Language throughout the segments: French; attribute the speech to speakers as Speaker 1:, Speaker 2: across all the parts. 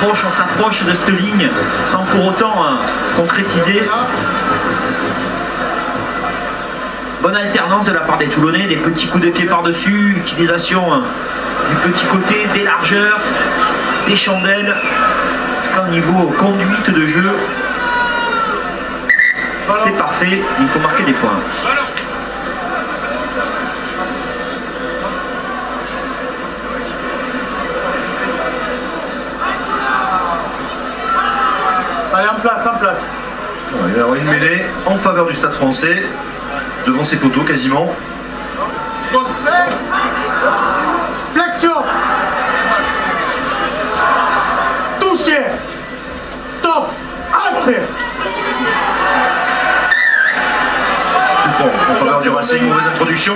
Speaker 1: on s'approche de cette ligne sans pour autant concrétiser. Bonne alternance de la part des Toulonnais, des petits coups de pied par-dessus, utilisation du petit côté, des largeurs, des chandelles. En tout cas au niveau conduite de jeu, c'est parfait, il faut marquer des points.
Speaker 2: Allez, en place, en place.
Speaker 3: Il va y avoir une mêlée en faveur du Stade Français, devant ses poteaux quasiment.
Speaker 2: Flexion. Touché. Top. Entrée.
Speaker 3: Coup franc en faveur du Racing, mauvaise introduction.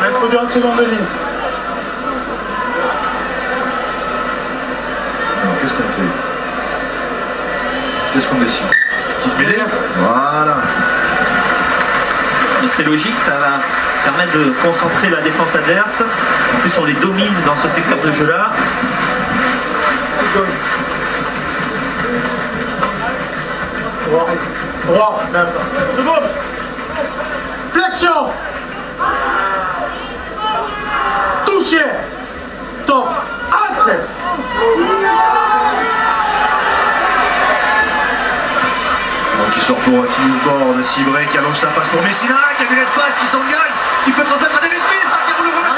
Speaker 2: Introduit en seconde ligne.
Speaker 3: Alors qu'est-ce qu'on fait? Qu'est-ce qu'on décide? Petite mêlée. Voilà.
Speaker 1: C'est logique, ça va permettre de concentrer la défense adverse. En plus on les domine dans ce secteur de jeu là.
Speaker 2: Droit, 9. Seconde. Flexion. Touché. Top. Entrée.
Speaker 3: Donc il sort pour Timusborn, Cibré qui allonge sa passe pour Messina, qui a vu l'espace, qui s'engage, qui peut transmettre à Davis Smith, qui a voulu remettre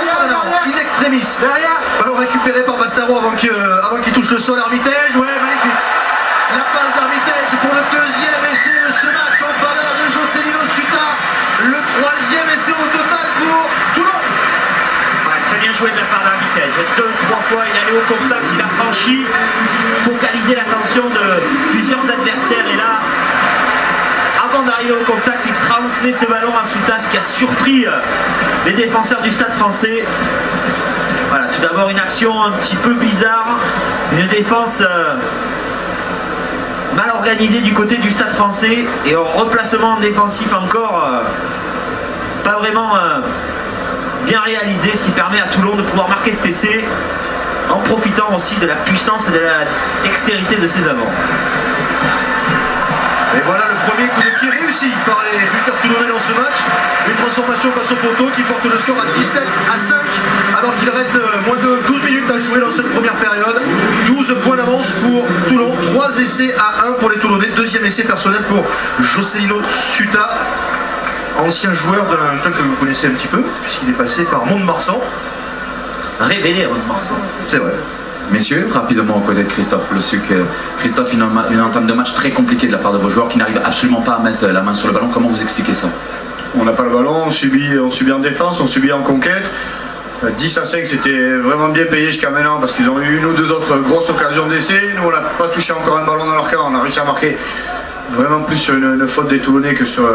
Speaker 3: in extremis.
Speaker 2: Derrière.
Speaker 3: Ballon récupéré par Bastaro avant qu'il touche le sol. Armitage, ouais, magnifique. La passe d'Armitage pour le deuxième essai de ce match en faveur de Jocelino Suta. Le troisième essai au total pour Toulon.
Speaker 1: Ouais, très bien joué de la part d'Armitage. 2-3 fois il allait au contact, il a franchi, focalisé l'attention de plusieurs adversaires et là, avant d'arriver au contact, il transmet ce ballon à Soutas qui a surpris les défenseurs du Stade Français. Voilà, tout d'abord une action un petit peu bizarre, une défense mal organisée du côté du Stade Français et un replacement défensif encore pas vraiment bien réalisé, ce qui permet à Toulon de pouvoir marquer cet essai en profitant aussi de la puissance et de la dextérité de ses avants.
Speaker 3: Et voilà le premier coup de pied réussi par les buteurs toulonnais dans ce match. Une transformation face au poteau qui porte le score à 17-5 alors qu'il reste moins de 12 minutes à jouer dans cette première période. 12 points d'avance pour Toulon, 3 essais à 1 pour les Toulonnais. Deuxième essai personnel pour Jocelino Suta, ancien joueur d'un club que vous connaissez un petit peu puisqu'il est passé par Mont-de-Marsan.
Speaker 1: Révélé à Mont-de-Marsan.
Speaker 3: C'est vrai.
Speaker 4: Messieurs, rapidement aux côtés de Christophe Lossuc. Christophe, une entame de match très compliquée de la part de vos joueurs qui n'arrivent absolument pas à mettre la main sur le ballon. Comment vous expliquez ça?
Speaker 5: On n'a pas le ballon, on subit en défense, on subit en conquête. 10-5, c'était vraiment bien payé jusqu'à maintenant parce qu'ils ont eu une ou deux autres grosses occasions d'essai. Nous, on n'a pas touché encore un ballon dans leur camp. On a réussi à marquer vraiment plus sur une faute des Toulonnais que sur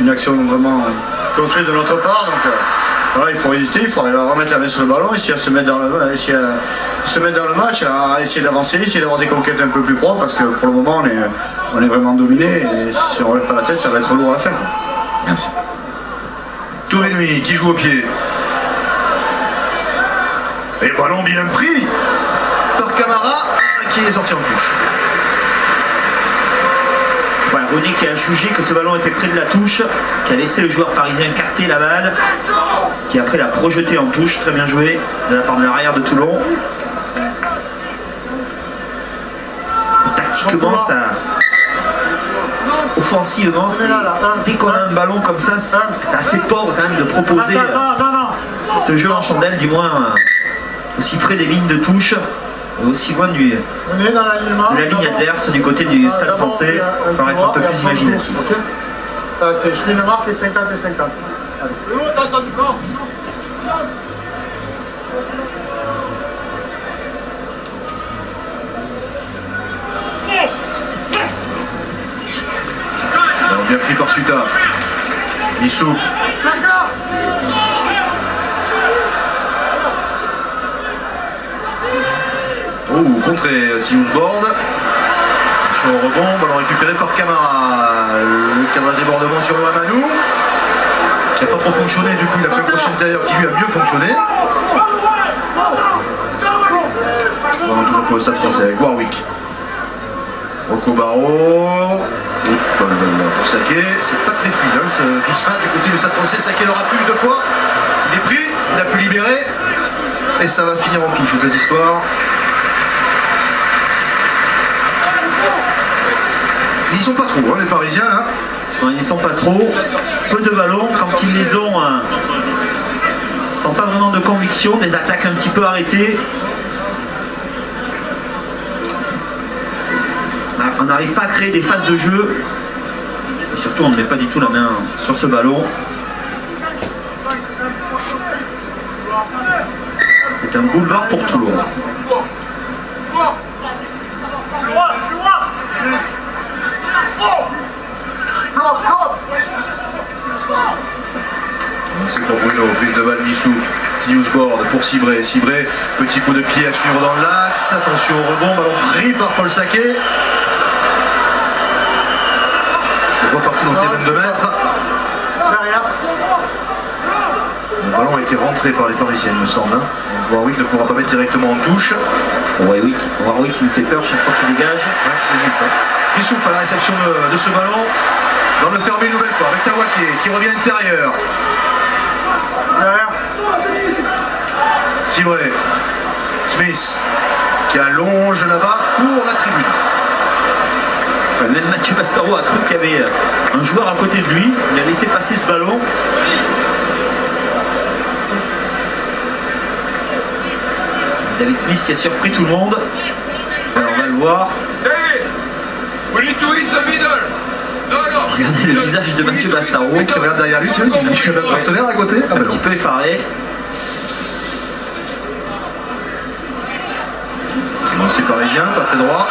Speaker 5: une action vraiment construite de notre part. Donc, voilà, il faut résister, il faut arriver à remettre la main sur le ballon, essayer de se mettre dans le match, à essayer d'avancer, essayer d'avoir des conquêtes un peu plus propres parce que pour le moment on est vraiment dominé et si on ne relève pas la tête ça va être lourd à la fin. Quoi.
Speaker 4: Merci.
Speaker 3: Touré-Nuit qui joue au pied. Et ballon bien pris par Camara qui est sorti en touche.
Speaker 1: Voilà, René qui a jugé que ce ballon était près de la touche, qui a laissé le joueur parisien capter la balle, qui après l'a projeté en touche, très bien joué de la part de l'arrière de Toulon. Tactiquement, ça, offensivement, dès qu'on a un ballon comme ça, c'est assez pauvre quand même de proposer ce jeu en chandelle, du moins aussi près des lignes de touche. Aussi loin de la ligne adverse du côté du Stade Français, il faudrait être un peu plus imaginatif.
Speaker 2: Je fais une marque et 50 et 50.
Speaker 3: Alors bien pris par Suta. Issou. Contré Timusborn. Sur le rebond, ballon récupéré par Camara. Le cadrage débordement sur le Hamanou. Qui n'a pas trop fonctionné, du coup il a fait le crochet intérieur qui lui a mieux fonctionné. pour le Stade Français avec Warwick. Rocco Barreau. Pour Saké, c'est pas très fluide hein, tout ça du côté du Stade Français. Saké le rafule 2 fois. Il est pris, il a pu libérer. Et ça va finir en touche cette histoire. Ils sont pas trop hein, les Parisiens là.
Speaker 1: Non, ils sont pas trop. Peu de ballons. Quand ils les ont, sans pas vraiment de conviction, des attaques un petit peu arrêtées. On n'arrive pas à créer des phases de jeu. Et surtout, on ne met pas du tout la main sur ce ballon. C'est un boulevard pour Toulon.
Speaker 3: C'est pour Bruno, prise de balle Missou, petit board pour Cibré, Cibré, petit coup de pied à suivre dans l'axe, attention au rebond, ballon pris par Paul Saké. C'est reparti dans ses 22 mètres.
Speaker 2: Derrière.
Speaker 3: Le ballon a été rentré par les Parisiens, il me semble. Hein. Warwick ne pourra pas mettre directement en touche.
Speaker 1: Warwick il me fait peur chaque fois qu'il dégage.
Speaker 3: Ouais, c'est juste. Hein. Missou à la réception de ce ballon. Dans le fermé une nouvelle fois avec Kawake qui revient intérieur.
Speaker 2: Derrière.
Speaker 3: Cibré. Smith qui allonge là-bas pour la tribune.
Speaker 1: Même Mathieu Pastaro a cru qu'il y avait un joueur à côté de lui. Il a laissé passer ce ballon. David Smith qui a surpris tout le monde. Alors on va le voir. Regardez le visage de Mathieu Pastaro.
Speaker 3: Qui regarde derrière lui, tu vois, il a un partenaire à côté.
Speaker 1: Un petit peu effaré.
Speaker 3: C'est parisien, pas très droit.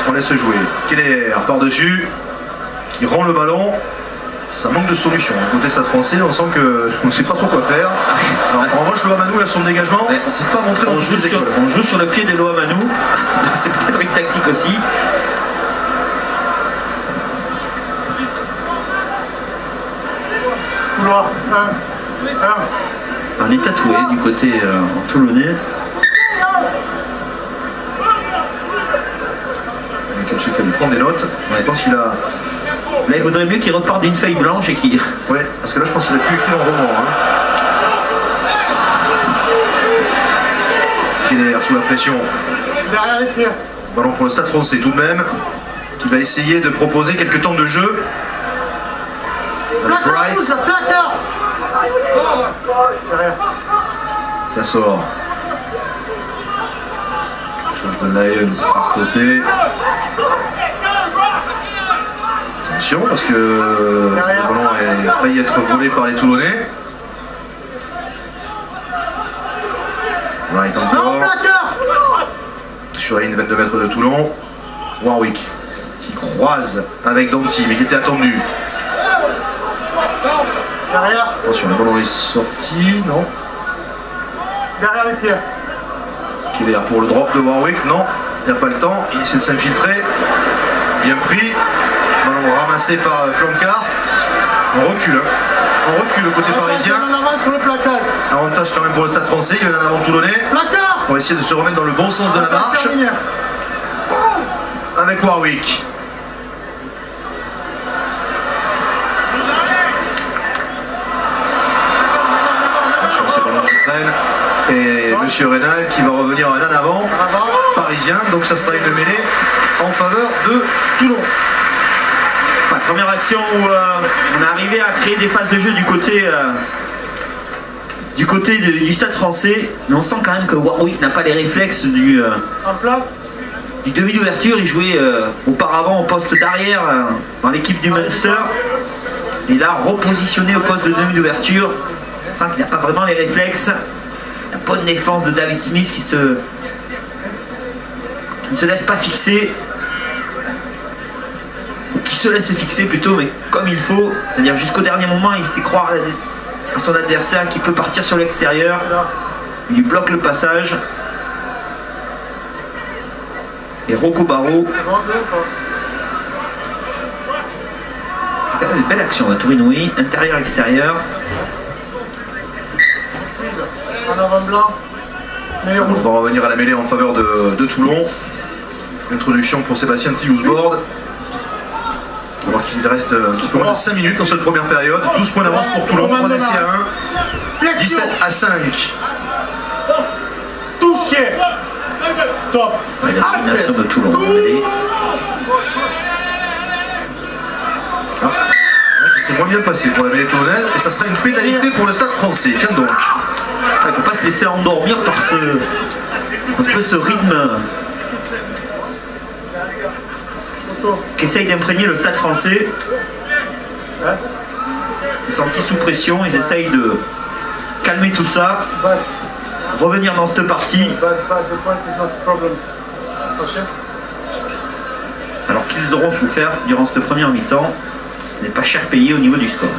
Speaker 3: On laisse jouer. Keller par-dessus, qui rend le ballon. Ça manque de solution. Côté Stade Français, on sent qu'on ne sait pas trop quoi faire. Alors, en revanche, Loamanou à son dégagement,
Speaker 1: ouais.
Speaker 3: C'est pas montré dans le jeu.
Speaker 1: On joue sur le pied de Loamanou. C'est peut-être une tactique aussi.
Speaker 2: Couloir. 1.
Speaker 1: On est tatoué du côté toulonnais.
Speaker 3: Quelqu'un qui prend des notes. Ouais. Je pense qu'il a.
Speaker 1: Là, il vaudrait mieux qu'il reparte d'une feuille blanche et qu'il.
Speaker 3: Ouais, parce que là, je pense qu'il a pu écrire en roman. Hein. Keller sous la pression.
Speaker 2: Derrière les pieds.
Speaker 3: Ballon pour le Stade Français tout de même, qui va essayer de proposer quelques temps de jeu.
Speaker 2: Placard rouge, placard. Derrière.
Speaker 3: Ça sort. Chose de Lions par stopper. Attention parce que le ballon a failli être volé par les Toulonnais. Right encore. Sur la ligne 22 mètres de Toulon. Warwick qui croise avec Danti mais qui était attendu.
Speaker 2: Derrière.
Speaker 3: Attention, le ballon est sorti, non.
Speaker 2: Derrière les pieds.
Speaker 3: Qui est là pour le drop de Warwick, non, il n'y a pas le temps, il essaie de s'infiltrer. Bien pris. Ballon ramassé par Flancard. On recule, hein. On recule le côté parisien.
Speaker 2: En avant sur le placard.
Speaker 3: Avantage quand même pour le Stade Français, il y en a un avant Toulonnais.
Speaker 2: Placard.
Speaker 3: On va essayer de se remettre dans le bon sens de la marche. Avec Warwick. C'est ballon qui traîne. Et Monsieur Rénal qui va revenir en avant. Parisien, donc ça sera une mêlée en faveur de Toulon.
Speaker 1: Première action où on est arrivé à créer des phases de jeu du côté du Stade Français, mais on sent quand même que Warwick n'a pas les réflexes du demi d'ouverture. Il jouait auparavant au poste d'arrière dans l'équipe du Munster. Et là, repositionné au poste de demi d'ouverture, on sent qu'il n'a pas vraiment les réflexes. La bonne défense de David Smith qui ne se laisse pas fixer. Qui se laisse fixer plutôt, mais comme il faut, c'est-à-dire jusqu'au dernier moment, il fait croire à son adversaire qu'il peut partir sur l'extérieur. Il lui bloque le passage. Et Rocco Barreau. C'est quand même une belle action à Tourinoui, intérieur-extérieur.
Speaker 2: En avant blanc.
Speaker 3: On va revenir à la mêlée en faveur de Toulon. Introduction pour Sébastien Tillousbord. Alors qu'il reste un petit peu moins de 5 minutes dans cette première période. 12 points d'avance pour Toulon, 3 essais à 1, 17 à 5.
Speaker 2: Touché. Stop.
Speaker 1: La domination de Toulon.
Speaker 3: Ça s'est moins bien passé pour la mêlée toulonnaise et ça sera une pénalité pour le Stade Français. Tiens donc.
Speaker 1: Il ne faut pas se laisser endormir par un peu ce rythme qu'essaye d'imprégner le Stade Français. Ils sont sous pression, ils essayent de calmer tout ça, revenir dans cette partie, alors qu'ils auront souffert durant cette première mi-temps. Ce n'est pas cher payé au niveau du score.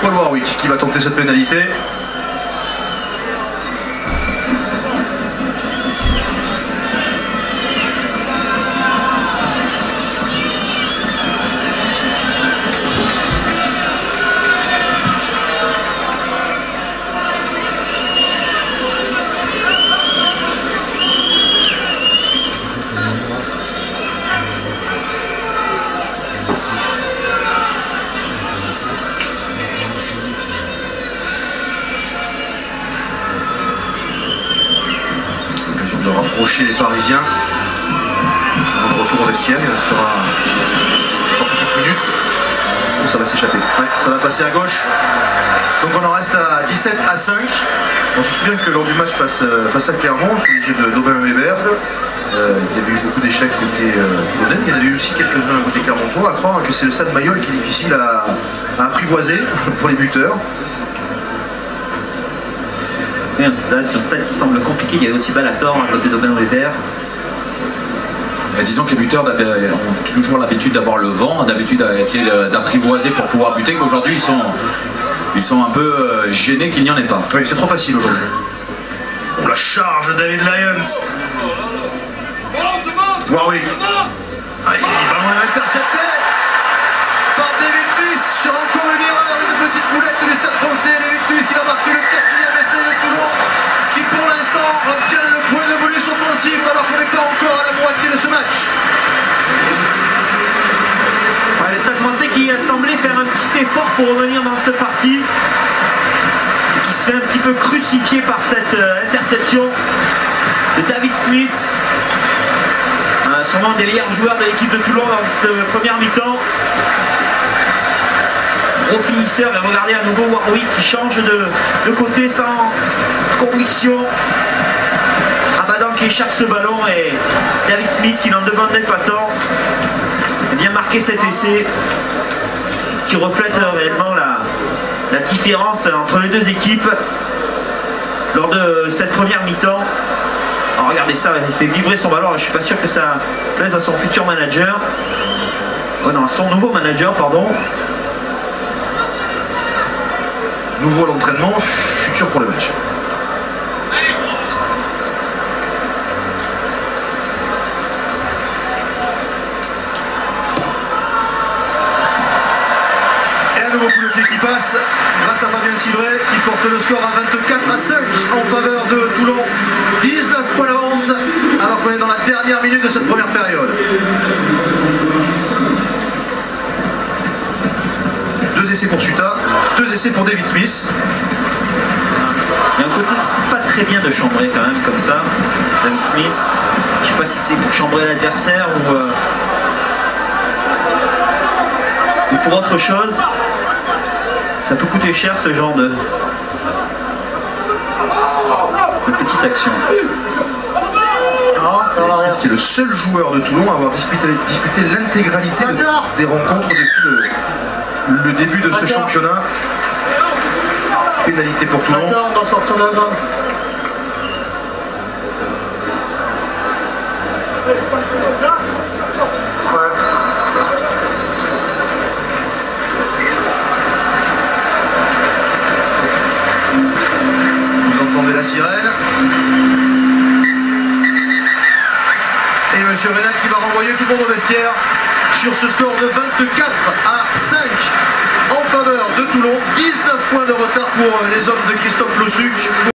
Speaker 3: Paul Warwick qui va tenter cette pénalité. Rapprocher les Parisiens. En retour au vestiaire, il restera encore quelques minutes. Oh, ça va s'échapper. Ouais, ça va passer à gauche. Donc on en reste à 17 à 5. On se souvient que lors du match face à Clermont, sous les yeux d'Aubin Weber, il y avait eu beaucoup d'échecs côté Toulonnais. Il y en avait eu aussi quelques-uns côté Clermontois, à croire que c'est le stade Mayol qui est difficile à apprivoiser pour les buteurs.
Speaker 1: Oui, un stade qui semble compliqué. Il y avait aussi Balator à côté d'Aubin Weber.
Speaker 4: Disons que les buteurs ont toujours l'habitude d'avoir le vent, d'habitude d'essayer d'apprivoiser pour pouvoir buter, mais aujourd'hui ils sont un peu gênés qu'il n'y en ait pas.
Speaker 3: Oui, c'est trop facile aujourd'hui. Oh, la charge de David Lyons. Warwick. Ballon intercepté par David Smith sur encore une erreur, une petite boulette du Stade Français. David Smith qui va marquer le 4e essai de Toulon, qui pour l'instant obtient le point de bonus offensif alors qu'on n'est pas encore à la moitié de ce match.
Speaker 1: Ouais, le Stade Français qui a semblé faire un petit effort pour revenir dans cette partie et qui se fait un petit peu crucifier par cette interception de David Smith. Sûrement des meilleurs joueurs de l'équipe de Toulon dans cette première mi-temps. Gros finisseur, et regardez à nouveau Warwick qui change de côté sans conviction. Rabadan qui échappe ce ballon et David Smith qui n'en demandait pas tant vient marquer cet essai qui reflète réellement la différence entre les deux équipes lors de cette première mi-temps. Alors regardez ça, il fait vibrer son ballon. Je suis pas sûr que ça plaise à son futur manager. Oh non, à son nouveau manager, pardon.
Speaker 3: Nouveau à l'entraînement, futur pour le match. Et un nouveau coup de pied qui passe grâce à Fabien Civray qui porte le score à 24 à 5 en faveur de Toulon. 19 points d'avance alors qu'on est dans la dernière minute de cette première période. Deux essais pour Suta, 2 essais pour David Smith.
Speaker 1: Il y a un côté pas très bien de chambrer quand même comme ça, David Smith. Je sais pas si c'est pour chambrer l'adversaire ou pour autre chose. Ça peut coûter cher ce genre de petite action.
Speaker 3: David Smith qui est le seul joueur de Toulon à avoir disputé l'intégralité des rencontres depuis le début de ce championnat. Pénalité pour Toulon.
Speaker 2: D'accord, on doit sortir de la zone.
Speaker 3: Vous entendez la sirène. Et monsieur Renal qui va renvoyer tout le monde au vestiaire sur ce score de 24 à 5 en faveur de Toulon. 19 points de retard pour les hommes de Christophe Lossuc.